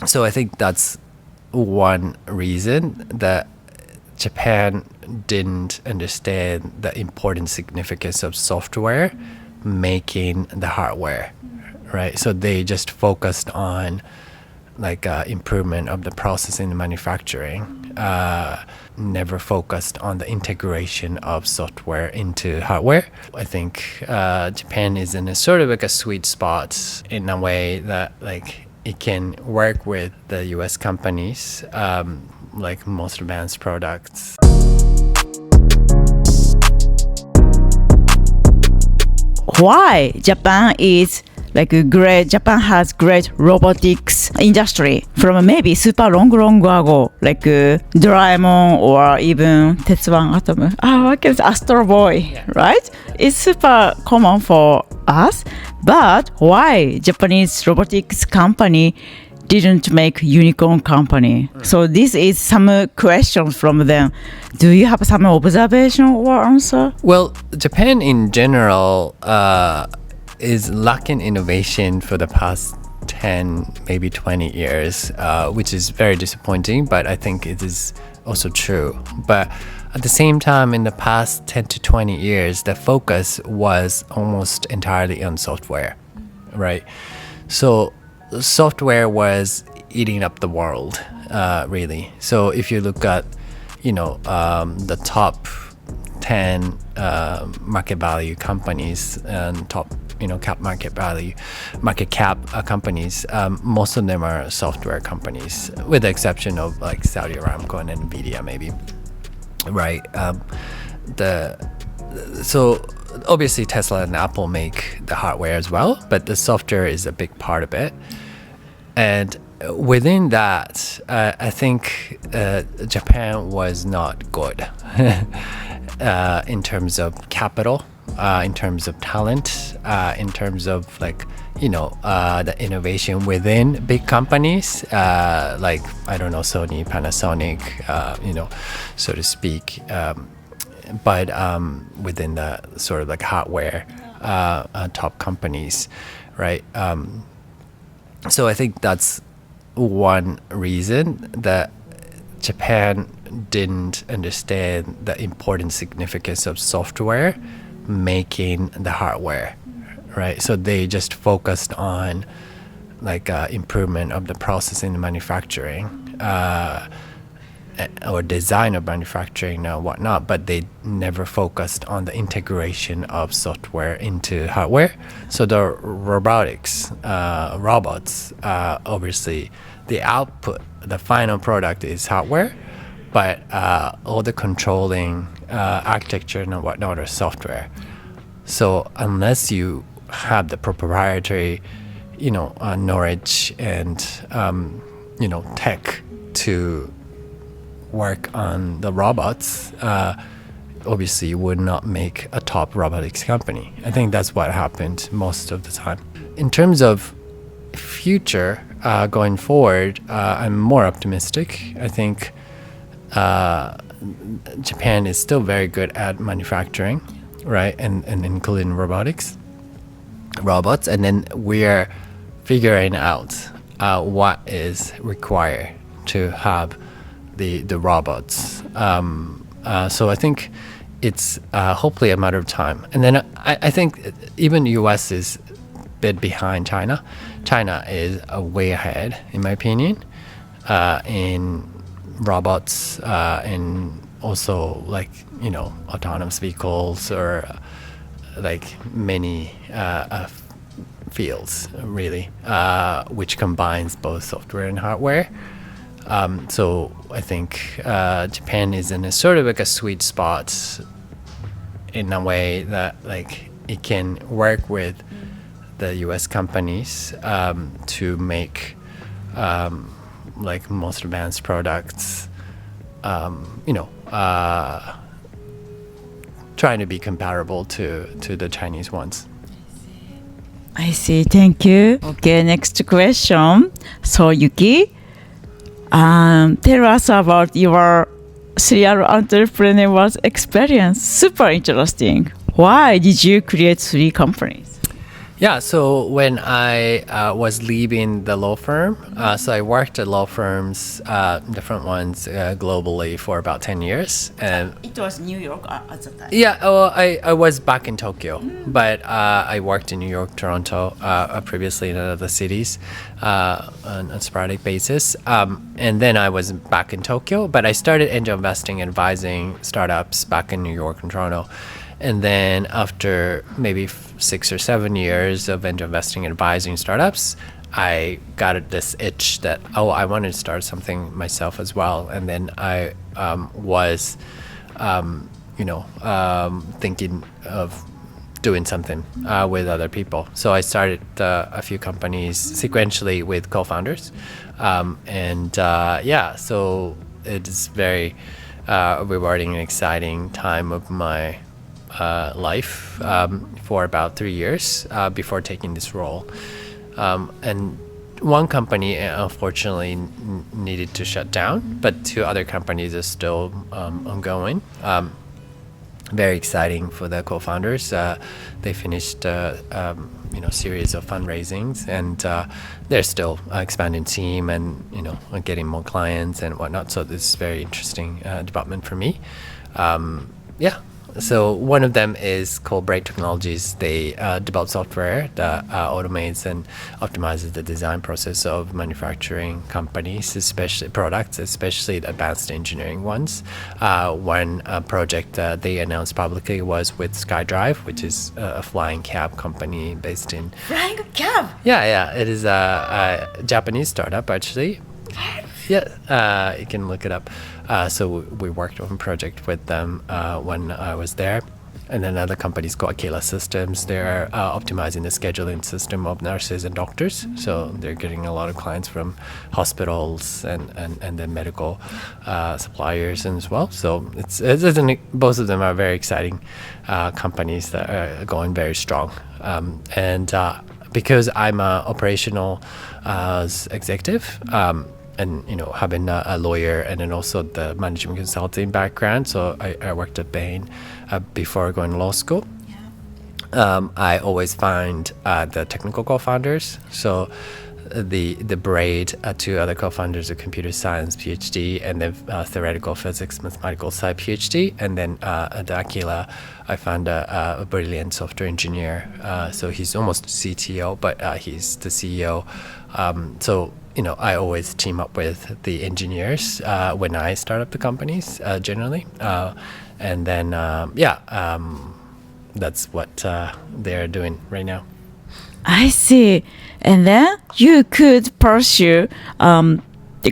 So I think that's one reason that Japan didn't understand the important significance of software making the hardware, right? So they just focused on like improvement of the process in the manufacturing, never focused on the integration of software into hardware. I think Japan is in a sort of like a sweet spot in a way that like it can work with the US companies, like most advanced products. Why Japan has great robotics industry from maybe super long ago, like Doraemon or even Tetsuwan Atom. I guess Astro Boy, right? It's super common for us, but why Japanese robotics company didn't make unicorn company? So this is some questions from them. Do you have some observation or answer? Well, Japan in general is lacking innovation for the past 10, maybe 20 years, which is very disappointing, but I think it is also true. But at the same time, in the past 10 to 20 years, the focus was almost entirely on software, right? So software was eating up the world, really. So if you look at, the top 10 market value companies and top, market cap companies, most of them are software companies, with the exception of like Saudi Aramco and Nvidia, maybe, right? So obviously Tesla and Apple make the hardware as well, but the software is a big part of it. And within that, I think Japan was not good in terms of capital, in terms of talent, in terms of like, the innovation within big companies, like, I don't know, Sony, Panasonic, so to speak. But within the sort of like hardware top companies, right? So I think that's one reason that Japan didn't understand the important significance of software making the hardware, right? So they just focused on like improvement of the process in the manufacturing, or design of manufacturing and whatnot, but they never focused on the integration of software into hardware. So the robots, obviously the output, the final product is hardware, but all the controlling architecture and whatnot are software. So unless you have the proprietary, knowledge and, tech to work on the robots, obviously you would not make a top robotics company. I think that's what happened most of the time. In terms of future going forward, I'm more optimistic. I think Japan is still very good at manufacturing, right? And including robots. And then we're figuring out what is required to have the robots. So I think it's hopefully a matter of time. And then I think even the US is a bit behind China. China is way ahead, in my opinion, in robots, and also like, autonomous vehicles or like many fields, really, which combines both software and hardware. So I think Japan is in a sort of like a sweet spot in a way that like it can work with the US companies to make like most advanced products, trying to be comparable to the Chinese ones. I see. Thank you. Okay, next question. So Yuki, tell us about your serial entrepreneur's experience. Super interesting. Why did you create 3 companies? Yeah, so when I was leaving the law firm, so I worked at law firms, different ones globally for about 10 years. And It was New York at the time. yeah, well, I was back in Tokyo, but I worked in New York, Toronto, previously in other cities on a sporadic basis. And then I was back in Tokyo, but I started angel investing and advising startups back in New York and Toronto. And then after maybe 6 or 7 years of angel investing and advising startups, I got this itch that, I wanted to start something myself as well. And then I was thinking of doing something with other people. So I started a few companies sequentially with co-founders. So it is very rewarding and exciting time of my life for about 3 years before taking this role. And one company unfortunately needed to shut down, but 2 other companies are still ongoing. Very exciting for the co-founders. They finished series of fundraisings, and they're still expanding team and getting more clients and whatnot. So this is very interesting development for me. So one of them is called Bright Technologies. They develop software that automates and optimizes the design process of manufacturing companies, especially products, especially the advanced engineering ones. One project they announced publicly was with SkyDrive, which is a flying cab company based in... Flying cab? Yeah. It is a Japanese startup, actually. Yeah, you can look it up. So we worked on a project with them when I was there. And then other companies called Aquila Systems. They're optimizing the scheduling system of nurses and doctors. So they're getting a lot of clients from hospitals and then medical suppliers as well. So it's both of them are very exciting companies that are going very strong. Because I'm an operational executive, and having a lawyer and then also the management consulting background, so I worked at Bain before going to law school. I always find the technical co-founders. So the Braid, 2 other co-founders are computer science PhD, and then theoretical physics mathematical side PhD, and then at Aquila I found a brilliant software engineer. So he's almost CTO, but he's the CEO. I always team up with the engineers when I start up the companies generally, and then that's what they're doing right now. I see. And then you could pursue the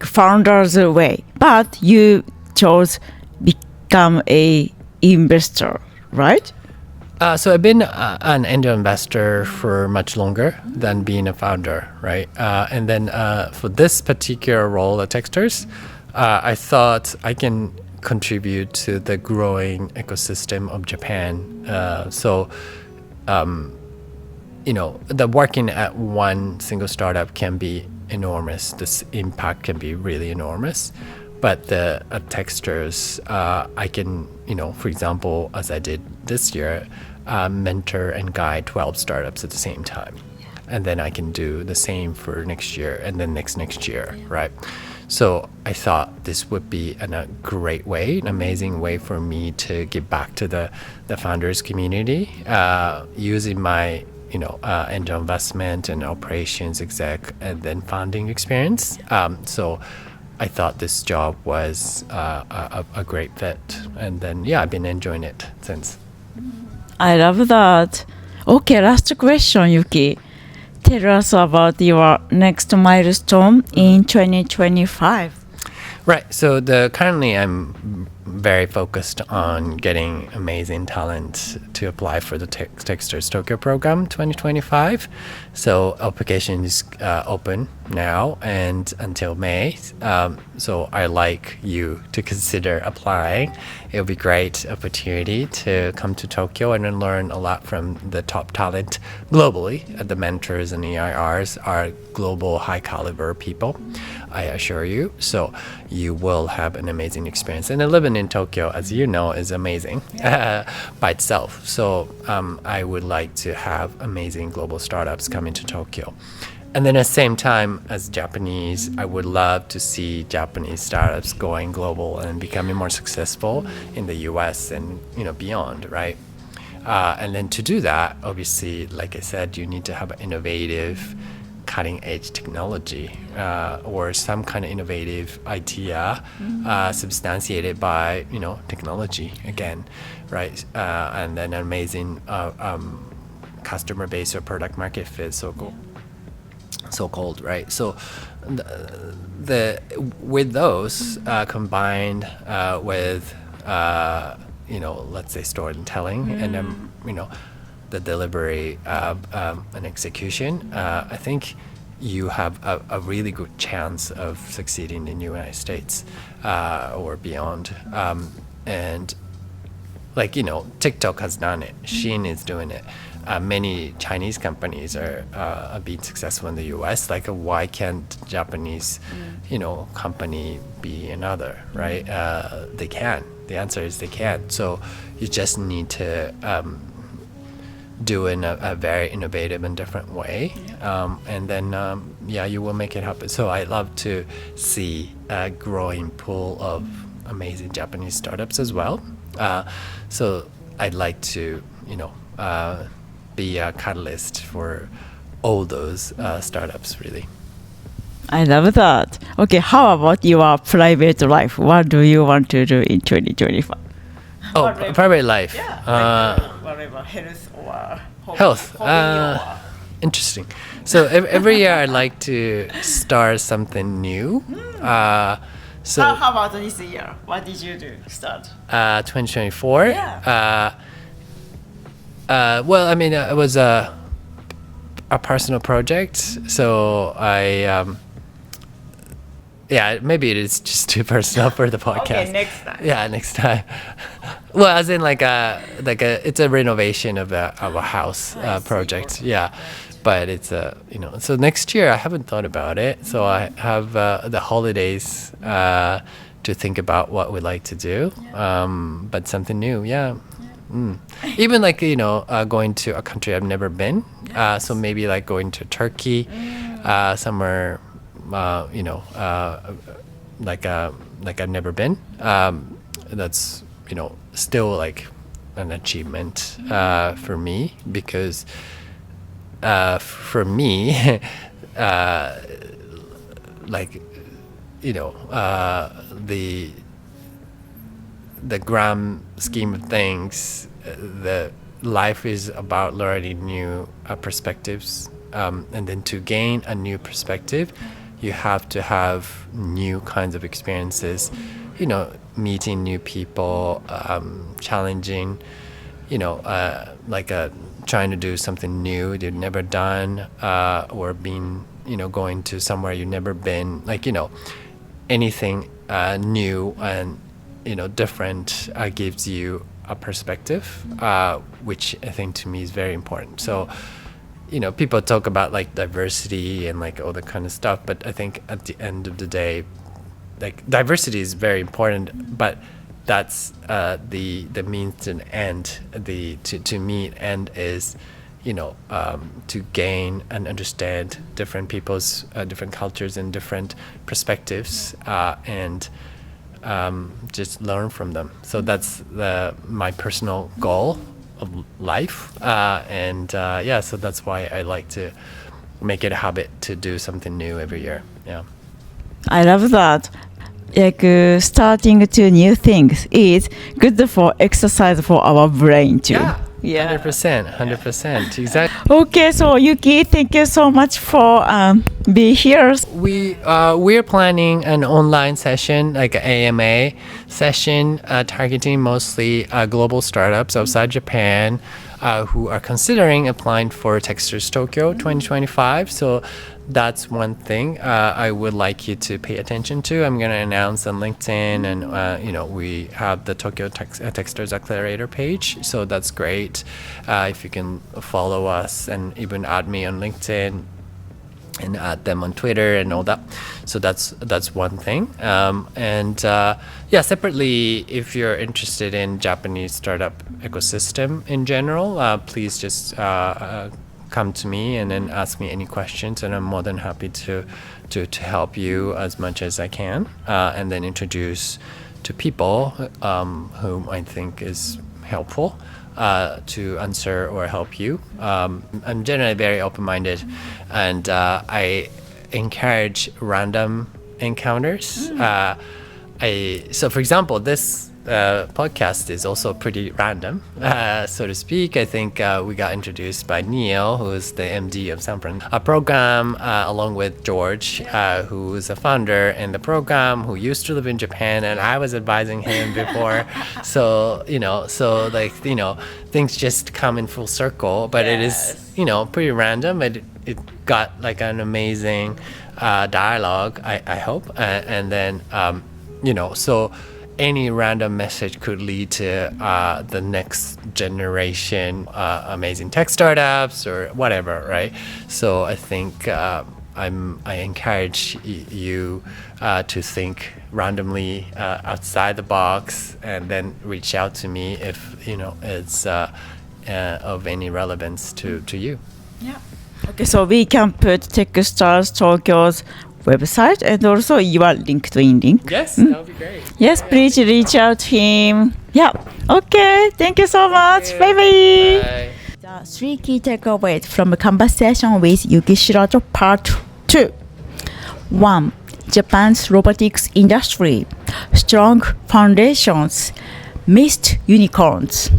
founder's way, but you chose become a investor, right? So I've been an angel investor for much longer than being a founder, right? And then for this particular role at TechStars, I thought I can contribute to the growing ecosystem of Japan. The working at one single startup can be enormous. This impact can be really enormous. But at TechStars, I can, for example, as I did this year, mentor and guide 12 startups at the same time. And then I can do the same for next year and then next year, right? So I thought this would be a great way, an amazing way for me to give back to the founders community, using my angel investment and operations exec and then founding experience. So I thought this job was a great fit, and then I've been enjoying it since. I love that. Okay, last question, Yuki. Tell us about your next milestone in 2025. Right. So currently I'm very focused on getting amazing talent to apply for the TechStars Tokyo program 2025. So application is open now and until May. So I like you to consider applying. It would be a great opportunity to come to Tokyo and learn a lot from the top talent globally. The mentors and EIRs are global high caliber people. I assure you. So you will have an amazing experience. And living in Tokyo, as you know, is amazing by itself. So I would like to have amazing global startups coming to Tokyo. And then at the same time, as Japanese, I would love to see Japanese startups going global and becoming more successful in the US and beyond, right? And then to do that, obviously, like I said, you need to have an innovative, cutting-edge technology or some kind of innovative idea substantiated by technology again, right? And then an amazing customer base or product market fit, so-called, right? So with those combined with let's say storytelling and then the delivery and execution, I think you have a really good chance of succeeding in the United States or beyond. And TikTok has done it, Shein is doing it. Many Chinese companies are being successful in the U.S. Why can't Japanese, company be another, right? They can. The answer is they can. So you just need to do in a very innovative and different way, and then you will make it happen. So I love to see a growing pool of amazing Japanese startups as well. So I'd like to, be a catalyst for all those startups, really. I love that. Okay, how about your private life? What do you want to do in 2025? Oh, private life. Whatever, health or health. Interesting. So every year I like to start something new. So how about this year? What did you do? Start 2024. Yeah. Well, I mean, it was a personal project. So I maybe it is just too personal for the podcast. Okay, next time. Yeah, next time. Well, as in it's a renovation of a house project. Yeah, but it's so next year I haven't thought about it. So I have the holidays to think about what we'd like to do. But something new, yeah. Even going to a country I've never been. So maybe going to Turkey, somewhere. I've never been. That's still an achievement for me, because for me the grand scheme of things, the life is about learning new perspectives, and then to gain a new perspective you have to have new kinds of experiences, meeting new people, challenging, trying to do something new you've never done, or being, going to somewhere you've never been, anything new and, different gives you a perspective, which I think to me is very important. So, people talk about diversity and all that kind of stuff, but I think at the end of the day, diversity is very important, but that's the means to an end. To me, end is, to gain and understand different people's different cultures and different perspectives, and just learn from them. So that's my personal goal of life, so that's why I like to make it a habit to do something new every year. Yeah, I love that. Starting to new things is good for exercise for our brain too. Yeah, 100%, exactly. Okay, so Yuki, thank you so much for being here. We're planning an online session, an AMA session, targeting mostly global startups outside Japan who are considering applying for TechStars Tokyo 2025. So that's one thing I would like you to pay attention to. I'm going to announce on LinkedIn, and we have the Tokyo TechStars Accelerator page, so that's great. If you can follow us and even add me on LinkedIn, and add them on Twitter and all that. So that's one thing. Separately, if you're interested in Japanese startup ecosystem in general, please just come to me and then ask me any questions, and I'm more than happy to help you as much as I can, and then introduce to people whom I think is helpful to answer or help you. I'm generally very open-minded, and I encourage random encounters. So for example, this podcast is also pretty random, so to speak. I think we got introduced by Neil, who is the MD of Sanfran, a program along with George, who is a founder in the program, who used to live in Japan, and I was advising him before. So things just come in full circle, but it is pretty random. It got like an amazing dialogue, I hope, and then so any random message could lead to the next generation amazing tech startups or whatever, right? So I think I encourage you to think randomly outside the box, and then reach out to me if it's of any relevance to you. Yeah. Okay, so we can put TechStars Tokyo's website and also your LinkedIn link. Yes, that would be great. Yes, please reach out to him. Yeah. Okay. Thank you so much. Bye bye. The 3 key takeaways from a conversation with Yuki SHirato Part 2. 1. Japan's robotics industry. Strong foundations. Missed unicorns.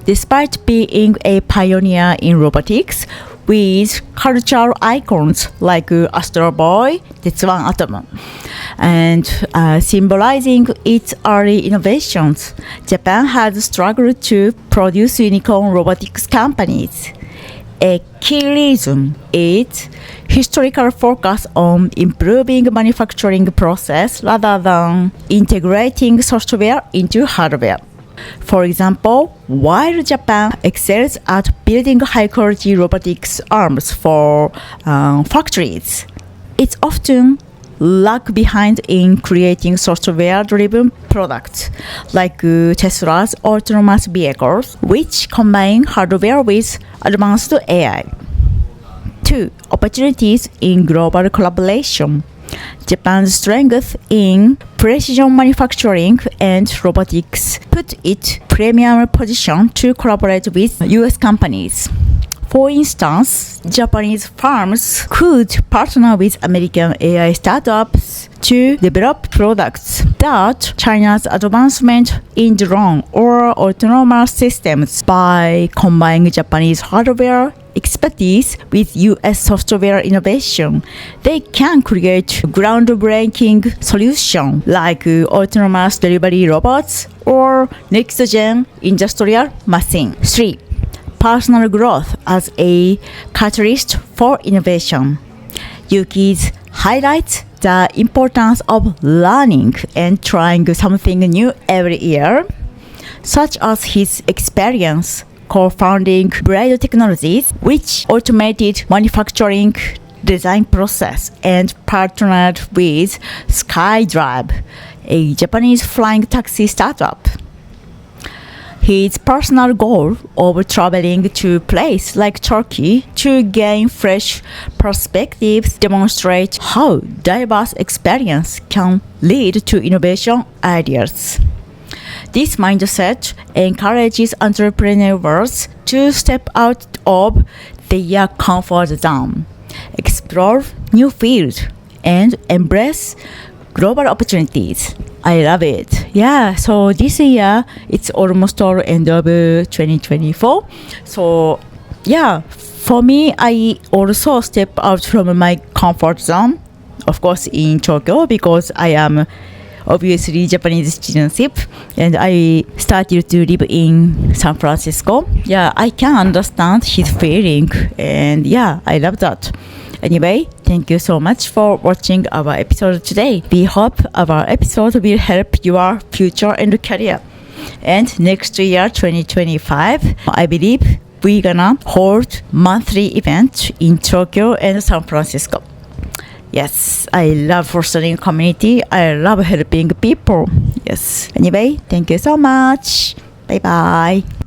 Despite being a pioneer in robotics, with cultural icons like Astro Boy, Tetsuwan Atom, and symbolizing its early innovations, Japan has struggled to produce unicorn robotics companies. A key reason is historical focus on improving manufacturing process rather than integrating software into hardware. For example, while Japan excels at building high-quality robotics arms for factories, it often lags behind in creating software-driven products like Tesla's autonomous vehicles, which combine hardware with advanced AI. 2. Opportunities in global collaboration. Japan's strength in precision manufacturing and robotics put it premium position to collaborate with US companies. For instance, Japanese firms could partner with American AI startups to develop products that China's advancement in drone or autonomous systems by combining Japanese hardware expertise with US software innovation. They can create groundbreaking solutions like autonomous delivery robots or next-gen industrial machine. 3. Personal growth as a catalyst for innovation. Yuki's highlights the importance of learning and trying something new every year, such as his experience co-founding Blade Technologies, which automated manufacturing design process and partnered with SkyDrive, a Japanese flying taxi startup. His personal goal of traveling to places like Turkey to gain fresh perspectives demonstrates how diverse experience can lead to innovation ideas. This mindset encourages entrepreneurs to step out of their comfort zone, explore new fields, and embrace global opportunities. I love it. Yeah, so this year, it's almost all end of 2024. So, yeah, for me, I also step out from my comfort zone, of course, in Tokyo, because I am obviously Japanese citizenship, and I started to live in San Francisco. Yeah, I can understand his feeling, and yeah, I love that. Anyway, thank you so much for watching our episode today. We hope our episode will help your future and career. And next year, 2025, I believe we gonna hold monthly event in Tokyo and San Francisco. Yes, I love fostering community. I love helping people. Yes. Anyway, thank you so much. Bye bye.